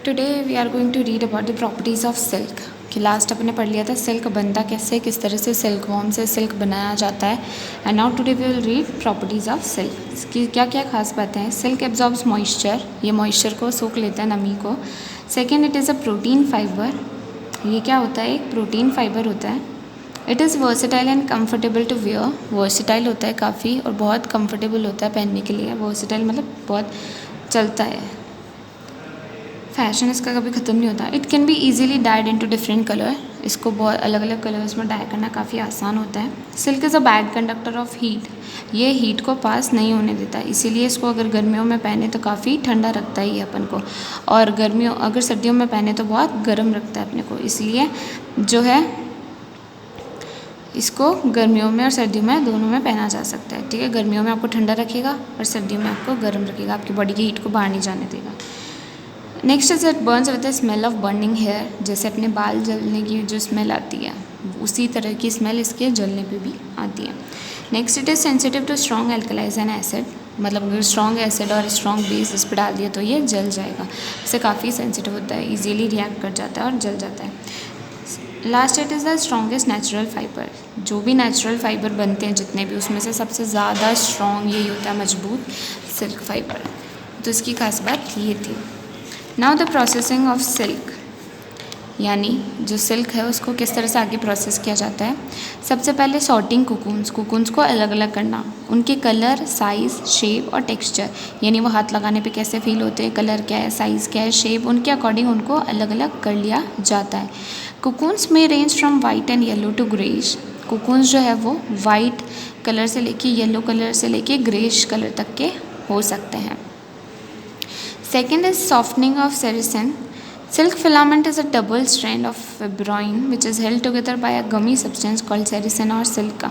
Today we are going to read about the properties of silk. कि last अपने पढ़ लिया था सिल्क बनता कैसे, किस तरह से सिल्क वॉर्म से सिल्क बनाया जाता है। And now today we will read properties of silk. इसकी क्या क्या खास बातें हैं। सिल्क एब्जॉर्ब्स मॉइस्चर, ये मॉइस्चर को सोख लेता है, नमी को। Second, it is a protein fibre. ये क्या होता है, एक प्रोटीन फाइबर होता है। It is versatile and comfortable to wear. Versatile होता है काफ़ी और बहुत कम्फर्टेबल होता है पहनने के लिए। वर्सेटाइल मतलब बहुत चलता है, फैशन इसका कभी ख़त्म नहीं होता। It can be easily died into different colour. इसको बहुत अलग अलग कलर्स में डाई करना काफ़ी आसान होता है। Silk is a bad conductor of heat. ये हीट को पास नहीं होने देता, इसीलिए इसको अगर गर्मियों में पहने तो काफ़ी ठंडा रखता है ये अपन को, और अगर सर्दियों में पहने तो बहुत गर्म रखता है अपने को। इसलिए जो है इसको गर्मियों में और सर्दियों में दोनों में पहना जा सकता है। ठीक है, गर्मियों में आपको ठंडा रखेगा और सर्दियों में आपको गर्म रखेगा, आपकी बॉडी की हीट को बाहर नहीं जाने देगा। Next is it burns with the smell of burning hair. जैसे अपने बाल जलने की जो स्मेल आती है, उसी तरह की स्मेल इसके जलने पे भी आती है। Next, it is sensitive to strong alkalis and acid. मतलब अगर स्ट्रॉन्ग एसिड और स्ट्रॉन्ग बेस इस पर डाल दिया तो ये जल जाएगा। इससे काफ़ी सेंसिटिव होता है, इजीली रिएक्ट कर जाता है और जल जाता है। Last, it is the strongest natural fibre. जो भी नेचुरल फाइबर बनते हैं जितने भी, उसमें से सबसे ज़्यादा स्ट्रॉन्ग यही होता है, मजबूत सिल्क फाइबर। तो इसकी खास बात ये थी। Now the processing of silk, यानी जो सिल्क है उसको किस तरह से आगे प्रोसेस किया जाता है। सबसे पहले सॉर्टिंग कुकून्स को अलग अलग करना, उनके कलर, साइज़, शेप और टेक्सचर, यानी वो हाथ लगाने पे कैसे फील होते हैं, कलर क्या है, साइज़ क्या है, शेप, उनके अकॉर्डिंग उनको अलग अलग कर लिया जाता है। कुकून्स में range from white and yellow to greyish. Cocoons जो है वो वाइट कलर से लेके येलो कलर से लेके ग्रेश कलर तक के हो सकते हैं। Second is softening of sericin. Silk filament is a double strand of fibroin which is held together by a gummy substance called sericin or silica.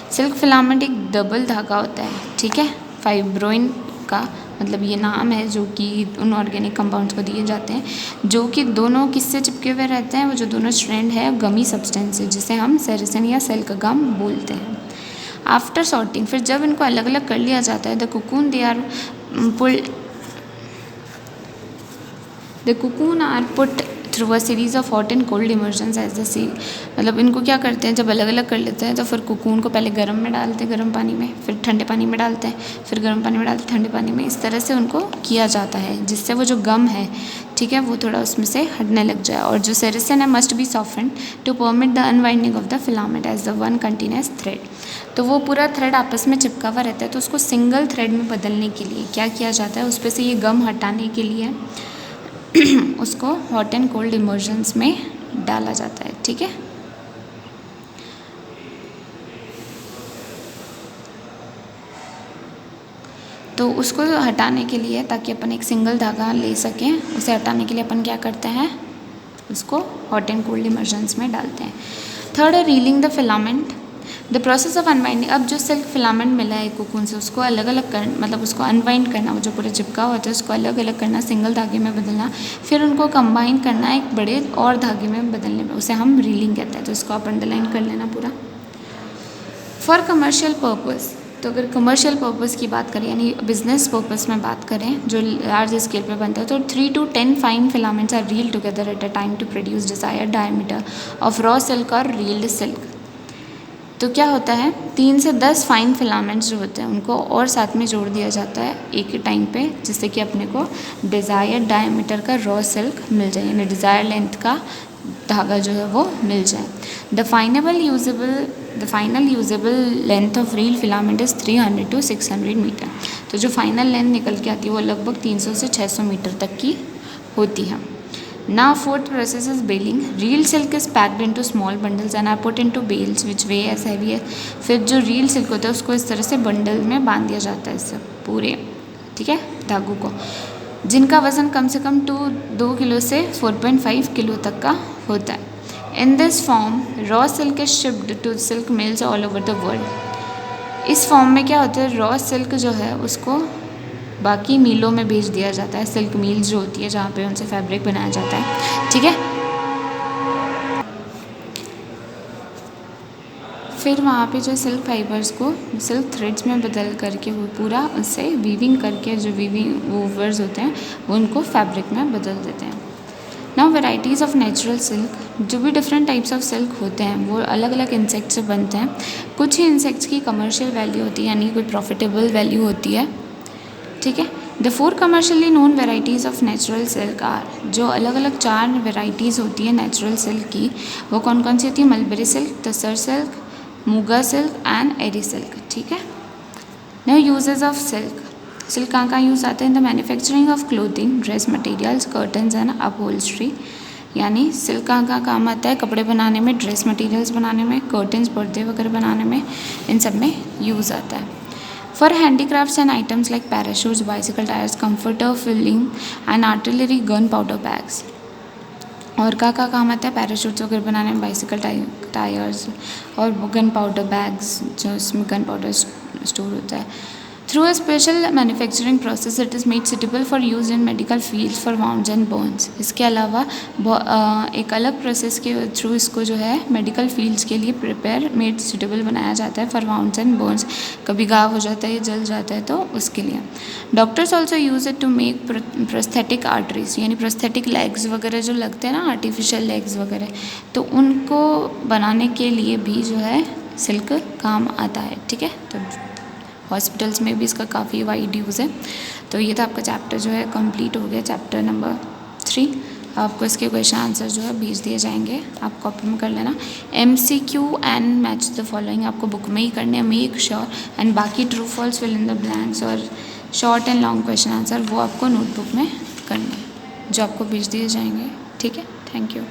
Silk filament एक double धागा होता है, ठीक है, फाइब्रोइन का मतलब ये नाम है जो कि उन ऑर्गेनिक कंपाउंड्स को दिए जाते हैं, जो कि दोनों किससे चिपके हुए रहते हैं। वो जो दोनों स्ट्रैंड है गमी सब्सटेंस से, जिसे हम सेरिसन या सिल्क गम बोलते हैं। आफ्टर सॉर्टिंग, फिर जब इनको अलग अलग कर लिया जाता है, The cocoon are put through a series of hot and cold immersions as the sea. मतलब इनको क्या करते हैं, जब अलग अलग कर लेते हैं तो फिर कुकून को पहले गर्म में डालते हैं, गर्म पानी में, फिर ठंडे पानी में डालते हैं, फिर गर्म पानी में डालते हैं, ठंडे पानी में। इस तरह से उनको किया जाता है जिससे वो जो गम है, ठीक है, वो थोड़ा उसमें से हटने लग जाए। और जो सेरिसन है must be softened to permit the unwinding of the filament as the one continuous thread. तो वो पूरा थ्रेड आपस में चिपका हुआ रहता है, तो उसको सिंगल थ्रेड में बदलने के लिए क्या किया जाता है, उस पर से ये गम हटाने के लिए उसको हॉट एंड कोल्ड इमर्जन्स में डाला जाता है। ठीक है, तो उसको हटाने के लिए, ताकि अपन एक सिंगल धागा ले सकें, उसे हटाने के लिए अपन क्या करते हैं, उसको हॉट एंड कोल्ड इमर्जन्स में डालते हैं। थर्ड है reeling the filament, the process of unwinding. अब जो सिल्क फिलामेंट मिला है कोकून से, उसको अलग अलग कर, मतलब उसको अनवाइंड करना, वो जो पूरा चिपका हुआ होता है उसको अलग अलग करना, सिंगल धागे में बदलना, फिर उनको कंबाइन करना एक बड़े और धागे में बदलने में, उसे हम रीलिंग कहते हैं। तो इसको आप अंडरलाइन कर लेना पूरा। फॉर कमर्शियल पर्पज़, तो अगर कमर्शियल पर्पज़ की बात करें, यानी बिजनेस पर्पज़ में बात करें, जो लार्ज स्केल पे बनता है, तो 3 to 10 fine filaments are reeled together at a time to produce desired diameter of raw silk और रील्ड सिल्क। तो क्या होता है, 3 से 10 फाइन फिलामेंट्स जो होते हैं उनको और साथ में जोड़ दिया जाता है एक ही टाइम पे, जिससे कि अपने को डिज़ायर डायमीटर का रॉ सिल्क मिल जाए, यानी डिज़ायर लेंथ का धागा जो है वो मिल जाए। The final usable length of reel filament is 300 to 600 metre. तो जो फाइनल लेंथ निकल के आती है वो लगभग 300 से 600 मीटर तक की होती है। Now fourth process is baling. Real silk is packed into small bundles and are put into bales which weigh as heavy as। फिर जो real silk होता है उसको इस तरह से बंडल में बांध दिया जाता है, इससे पूरे, ठीक है, धागों को, जिनका वज़न कम से कम 2 किलो से 4.5 किलो तक का होता है। In this form, raw silk is shipped to silk mills all over the world. इस फॉर्म में क्या होता है, रॉ सिल्क जो है उसको बाकी मीलों में भेज दिया जाता है, सिल्क मील्स जो होती है जहाँ पे उनसे फैब्रिक बनाया जाता है। ठीक है, फिर वहाँ पे जो सिल्क फाइबर्स को सिल्क थ्रेड्स में बदल करके वो पूरा उससे वीविंग करके, जो वीविंग वूवर्स होते हैं वो उनको फैब्रिक में बदल देते हैं। Now varieties of natural silk, जो भी डिफरेंट टाइप्स ऑफ सिल्क होते हैं वो अलग अलग इंसेक्ट से बनते हैं। कुछ ही इंसेक्ट्स की कमर्शियल वैल्यू होती है, यानी कोई प्रॉफिटेबल वैल्यू होती है, ठीक है। The 4 commercially known varieties of natural silk are, जो अलग अलग 4 वेराइटीज़ होती है नेचुरल सिल्क की, वो कौन कौन सी होती है? Mulberry silk, tasar silk, muga silk and eri silk, ठीक है। Now uses of silk, silk कहाँ कहाँ यूज़ आते हैं? The manufacturing of clothing, dress materials, curtains and upholstery, यानी सिल्क कहाँ कहाँ काम आता है? कपड़े बनाने में, ड्रेस मटेरियल्स बनाने में, कर्टन्स पर्दे वगैरह बनाने में, इन सब में यूज़ आता है। For handicrafts and items like parachutes, bicycle tyres, comforter, filling and artillery gun powder bags. और कहाँ काम आता है? पैराशूट्स वगैरह बनाने में, बाइसिकल टायर्स और गन पाउडर बैग्स, जो इसमें गन पाउडर स्टोर होता है। Through a special manufacturing process it is made suitable for use in medical fields for wounds and burns. इसके अलावा एक अलग प्रोसेस के थ्रू इसको जो है मेडिकल फील्ड्स के लिए प्रिपेयर मेड सुटेबल बनाया जाता है फॉर वाउंड्स एंड बर्न्स। कभी घाव हो जाता है या जल जाता है तो उसके लिए। Doctors also use it to make prosthetic arteries, यानी प्रोस्थेटिक लेग्स वगैरह जो लगते हैं ना, आर्टिफिशियल लेग्स वगैरह, तो उनको बनाने के लिए भी जो है सिल्क काम आता है, ठीक है। तो हॉस्पिटल्स में भी इसका काफ़ी वाइड यूज़ है। तो ये तो आपका चैप्टर जो है कंप्लीट हो गया, चैप्टर नंबर 3। आपको इसके क्वेश्चन आंसर जो है भेज दिए जाएंगे, आप कॉपी में कर लेना। MCQ and match the following आपको बुक में ही करने हैं, मेक श्योर, एंड बाकी true false fill in the blanks और short and long question answer वो आपको नोटबुक में करने हैं, जो आपको भेज दिए जाएंगे, ठीक है। Thank you.